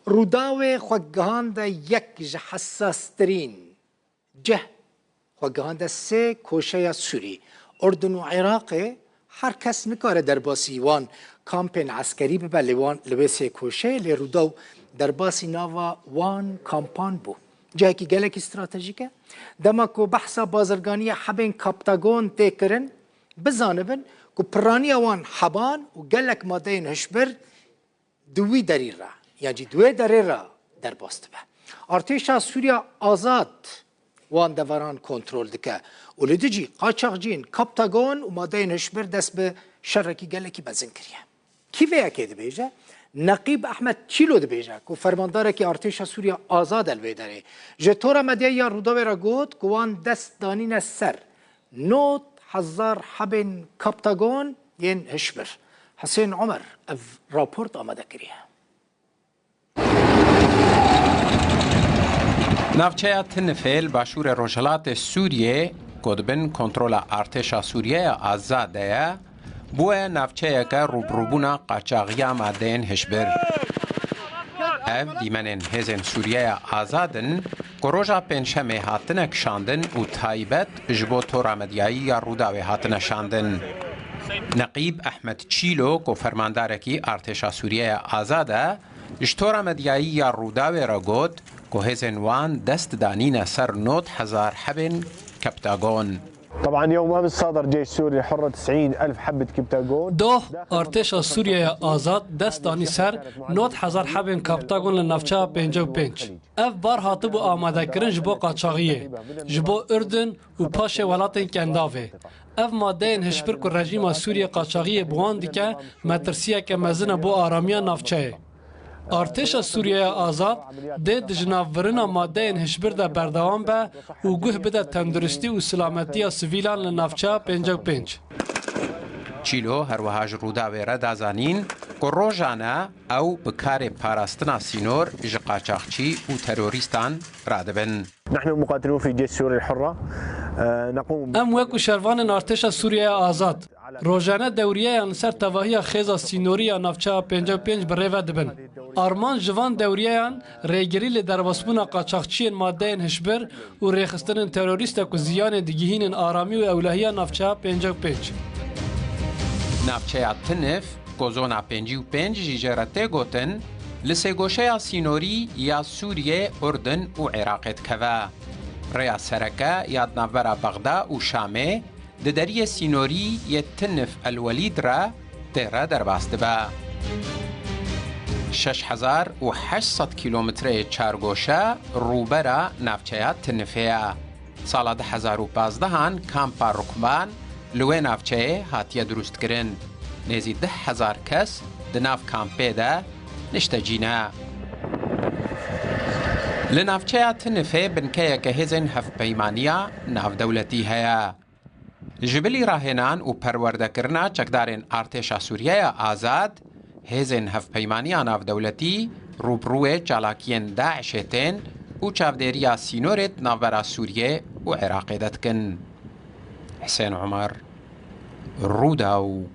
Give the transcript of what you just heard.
روداوی خوگهان دا یک حساس ترین جه خوگهان دا سه کوشه سوری اردن و عراق هر کس نکاره در باسی وان کامپین عسکری ببه لوی سه کوشه لی روداو در باسی ناوا وان کامپان بو جایی که گلک استراتژیکه دما کو بحثا بازرگانی حبین کپتاگون تکرن بزانبن کو پرانی وان حبان و گلک ماده هشبر دوی دری را یعنی دوی دری را در باست به ارتشا سوریا آزاد وان دوران کنترل دکه ولدجی قاچاقجین کپتاگون و ماده هشبر دست به شرکی گلکی بزن کریه کی ویا که بیجه نقیب احمد چیلو دبیجه که فرمانداره که ارتش سوریا آزاد الوی داره جتورا مدیه یا روداوی را گود که وان دست دانین سر 9000 حبن کپتاگون ین هشبر حسین عمر اف راپورت آمده کریه ناوچه تنفیل باشور روجلات سوریه کدبن کنترل ارتش سوریه آزاده بوه نافچه که روبروبونا قاچاقیا مادین هشبر اف دیمنین هزین سوریه آزادن کروژا پنجشنبه هاتنه کشاندن و تایبت جبو تورا مدیایی یا روداوی هاتنه شاندن نقیب احمد چیلو که فرماندارکی ارتشا سوریه آزاده جتورا مدیایی یا روداوی را گود که هزین وان دست دانین سر 9000 حبن کپتاگون طبعا يوم امس صادر جيش سوري الحر 90,000 حبه كبتاغون ده ارتش سوريا آزاد دستانی سر 9000 حبن کپتاگون لنافچه 55 اف بار هاتبو آماده کرن جبو قاچاقیه جبو اردن و پاش ولاتن کنداوه اف ماده هشبر که رژیم سوریا قاچاقیه بوان دیکه مترسیه که مزنه بو آرامیا نافچه ارتش سوریه آزاد ده دجناورنا ماده هشبر ده بردوام به و گوه بده تندرستی و سلامتی سویلان لنافچه 55 چیلو هر وهاج روداوی را دازانین که روزانه او بکار پاراستنا سینور جقاچاقچی و تروریستان رادبن نحن مقاتلون في جيش سوريا الحرة نقوم ام وکو شروان ارتش سوریه آزاد روزانه دوریه انسر تواهی خیزا سینوری نافچه 55 بریوه دبن آرمان جوان دوریان ریگری لدرباسبون قاچاقچی ماده هشبر و ریخستن تروریست که زیان دیگهین آرامی و اولهی نافچه 55 نافچه تنف گوزونا 55 جیجرته گوتن لسگوشه سینوری یا سوریه اردن و عراقت کوا ریا سرکه یاد نوورا بغدا و شامه ددری سینوری یه تنف الولید را تهره در باست با 6800 کیلومتر چارگوشه روبرا نافچه تنفیه سال 2015 کامپا رکبان لوی نافچه هاتیه درست کرن نزی 10,000 کس دناف کامپه ده نشتجینه لنافچه تنفه بنکه که هزین هف پیمانیا ناف دولتی هیا جبلی راهنان و پرورده کرنا چکدارین ارتشا سوریه آزاد هزین هف پیمانیا ناف دولتی روبروه چالاکین داعشتین و چاودیریا سینورت نافبرا سوریه و عراق دتکن حسین عمر روداو